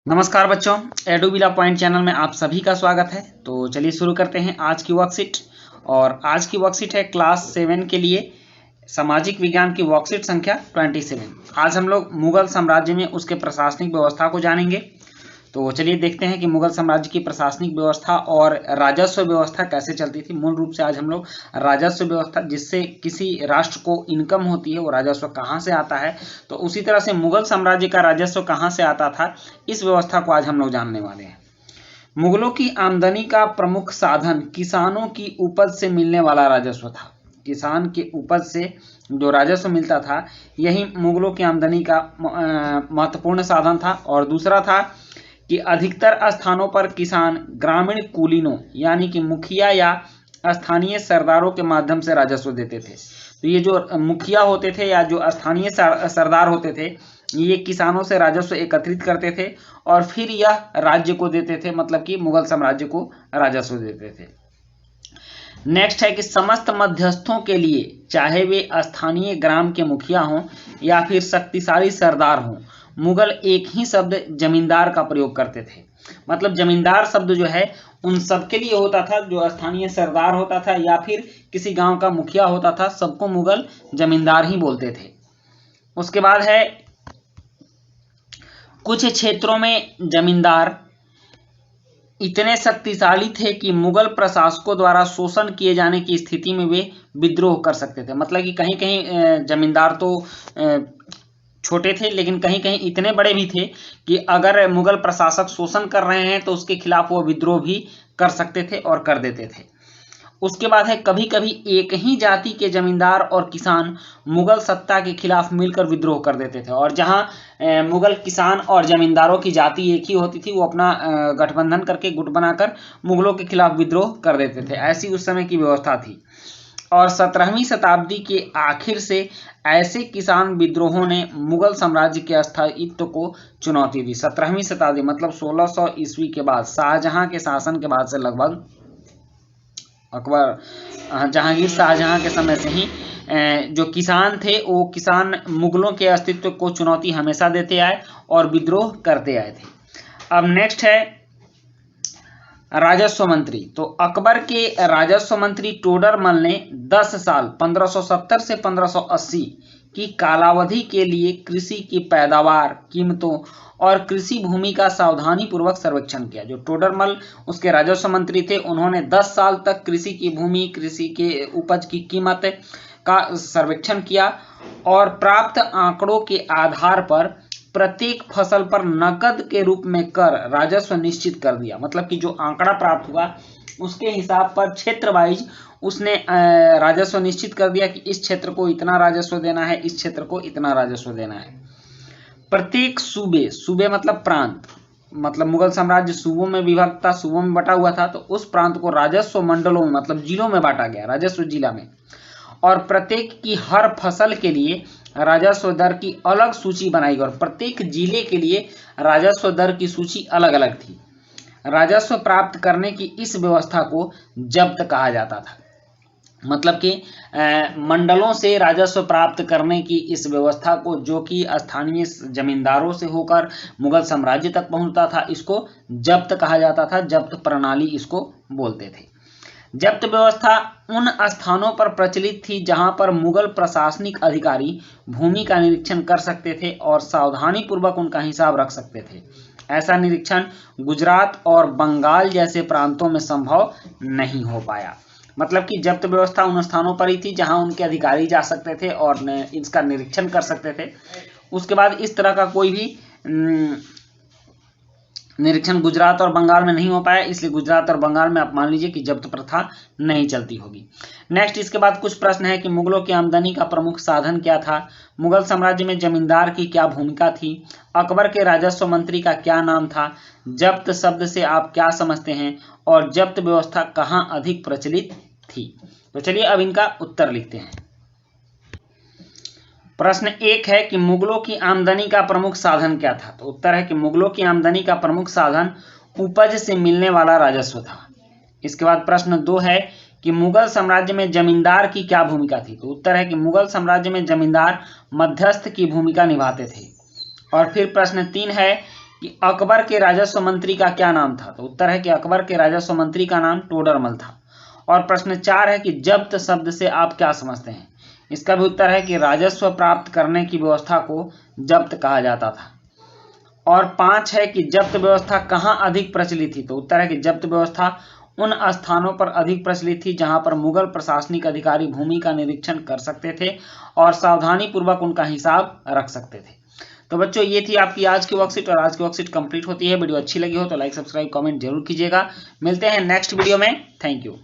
नमस्कार बच्चों, एडुबिला point channel में आप सभी का स्वागत है। तो चलिए शुरू करते हैं आज की वर्कशीट। और आज की वर्कशीट है क्लास 7 के लिए सामाजिक विज्ञान की वर्कशीट संख्या 27। आज हम लोग मुगल साम्राज्य में उसके प्रशासनिक व्यवस्था को जानेंगे। तो चलिए देखते हैं कि मुगल साम्राज्य की प्रशासनिक व्यवस्था और राजस्व व्यवस्था कैसे चलती थी। मूल रूप से आज हम लोग राजस्व व्यवस्था, जिससे किसी राष्ट्र को इनकम होती है, वो राजस्व कहाँ से आता है, तो उसी तरह से मुगल साम्राज्य का राजस्व कहाँ से आता था, इस व्यवस्था को आज हम लोग जानने वाले हैं। मुगलों की आमदनी का प्रमुख साधन किसानों की उपज से मिलने वाला राजस्व था। किसान के उपज से जो राजस्व मिलता था, यही मुगलों की आमदनी का महत्वपूर्ण साधन था। और दूसरा था कि अधिकतर स्थानों पर किसान ग्रामीण कुलीनों यानी कि मुखिया या स्थानीय सरदारों के माध्यम से राजस्व देते थे। तो ये जो मुखिया होते थे या जो स्थानीय सरदार होते थे, ये किसानों से राजस्व एकत्रित करते थे और फिर यह राज्य को देते थे, मतलब कि मुगल साम्राज्य को राजस्व देते थे। नेक्स्ट है कि समस्त मध्यस्थों के लिए, चाहे वे स्थानीय ग्राम के मुखिया हों या फिर शक्तिशाली सरदार हों, मुगल एक ही शब्द जमींदार का प्रयोग करते थे। मतलब जमींदार शब्द जो है उन सबके लिए होता था, जो स्थानीय सरदार होता था या फिर किसी गांव का मुखिया होता था, सबको मुगल जमींदार ही बोलते थे। उसके बाद है कुछ क्षेत्रों में जमींदार इतने शक्तिशाली थे कि मुगल प्रशासकों द्वारा शोषण किए जाने की स्थिति में वे विद्रोह कर सकते थे। मतलब कि कहीं कहीं जमींदार तो छोटे थे, लेकिन कहीं कहीं इतने बड़े भी थे कि अगर मुगल प्रशासक शोषण कर रहे हैं तो उसके खिलाफ वो विद्रोह भी कर सकते थे और कर देते थे। उसके बाद है कभी कभी एक ही जाति के जमींदार और किसान मुगल सत्ता के खिलाफ मिलकर विद्रोह कर देते थे। और जहां मुगल किसान और जमींदारों की जाति एक ही होती थी, वो अपना गठबंधन करके गुट बनाकर मुगलों के खिलाफ विद्रोह कर देते थे। ऐसी उस समय की व्यवस्था थी। और 17वीं शताब्दी के आखिर से ऐसे किसान विद्रोहों ने मुगल साम्राज्य के स्थायित्व को चुनौती दी। 17वीं शताब्दी मतलब 1600 ईस्वी के बाद, शाहजहां के शासन के बाद से, लगभग अकबर जहांगीर शाहजहां के समय से ही जो किसान थे, वो किसान मुगलों के अस्तित्व को चुनौती हमेशा देते आए और विद्रोह करते आए थे। अब नेक्स्ट है राजस्व मंत्री। तो अकबर के राजस्व मंत्री टोडरमल ने 10 साल 1570 से 1580 की कालावधि के लिए कृषि की पैदावार, कीमतों और कृषि भूमि का सावधानी पूर्वक सर्वेक्षण किया। जो टोडरमल उसके राजस्व मंत्री थे, उन्होंने 10 साल तक कृषि की भूमि, कृषि के उपज की कीमत का सर्वेक्षण किया और प्राप्त आंकड़ों के आधार पर प्रत्येक फसल पर नकद के रूप में कर राजस्व निश्चित कर दिया। मतलब कि जो आंकड़ा प्राप्त हुआ उसके हिसाब पर क्षेत्र वाइज उसने राजस्व निश्चित कर दिया कि इस क्षेत्र को इतना राजस्व देना है, इस क्षेत्र को इतना राजस्व देना है। प्रत्येक सूबे मतलब प्रांत, मतलब मुगल साम्राज्य सूबों में विभक्त था, सूबों में बटा हुआ था, तो उस प्रांत को राजस्व मंडलों में मतलब जिलों में बांटा गया, राजस्व जिला में। और प्रत्येक की हर फसल के लिए राजस्व दर की अलग सूची बनाई गई और प्रत्येक जिले के लिए राजस्व दर की सूची अलग अलग थी। राजस्व प्राप्त करने की इस व्यवस्था को जब्त कहा जाता था। मतलब कि मंडलों से राजस्व प्राप्त करने की इस व्यवस्था को, जो कि स्थानीय जमींदारों से होकर मुगल साम्राज्य तक पहुंचता था, इसको जब्त कहा जाता था। जब्त प्रणाली इसको बोलते थे। जब्त व्यवस्था उन स्थानों पर प्रचलित थी जहां पर मुगल प्रशासनिक अधिकारी भूमि का निरीक्षण कर सकते थे और सावधानी पूर्वक उनका हिसाब रख सकते थे। ऐसा निरीक्षण गुजरात और बंगाल जैसे प्रांतों में संभव नहीं हो पाया। मतलब कि जब्त व्यवस्था उन स्थानों पर ही थी जहां उनके अधिकारी जा सकते थे और इसका निरीक्षण कर सकते थे। उसके बाद इस तरह का कोई भी निरीक्षण गुजरात और बंगाल में नहीं हो पाया, इसलिए गुजरात और बंगाल में आप मान लीजिए कि जब्त प्रथा नहीं चलती होगी। नेक्स्ट, इसके बाद कुछ प्रश्न है कि मुगलों की आमदनी का प्रमुख साधन क्या था, मुगल साम्राज्य में जमींदार की क्या भूमिका थी, अकबर के राजस्व मंत्री का क्या नाम था, जब्त शब्द से आप क्या समझते हैं और जब्त व्यवस्था कहाँ अधिक प्रचलित थी। तो चलिए अब इनका उत्तर लिखते हैं। प्रश्न 1 है कि मुगलों की आमदनी का प्रमुख साधन क्या था। तो उत्तर है कि मुगलों की आमदनी का प्रमुख साधन उपज से मिलने वाला राजस्व था। इसके बाद प्रश्न 2 है कि मुगल साम्राज्य में जमींदार की क्या भूमिका थी। तो उत्तर है कि मुगल साम्राज्य में जमींदार मध्यस्थ की भूमिका निभाते थे। और फिर प्रश्न 3 है कि अकबर के राजस्व मंत्री का क्या नाम था? तो उत्तर है कि अकबर के राजस्व मंत्री का नाम टोडरमल था। और प्रश्न 4 है कि जब्त शब्द से आप क्या समझते हैं? इसका भी उत्तर है कि राजस्व प्राप्त करने की व्यवस्था को जब्त कहा जाता था। और 5 है कि जब्त व्यवस्था कहाँ अधिक प्रचलित थी? तो उत्तर है कि जब्त व्यवस्था उन स्थानों पर अधिक प्रचलित थी जहां पर मुगल प्रशासनिक अधिकारी भूमि का निरीक्षण कर सकते थे और सावधानी पूर्वक उनका हिसाब रख सकते थे। तो बच्चों, ये थी आपकी आज की वर्कशीट और आज की वर्कशीट कंप्लीट होती है। वीडियो अच्छी लगी हो तो लाइक, सब्सक्राइब, कमेंट जरूर कीजिएगा। मिलते हैं नेक्स्ट वीडियो में। Thank you.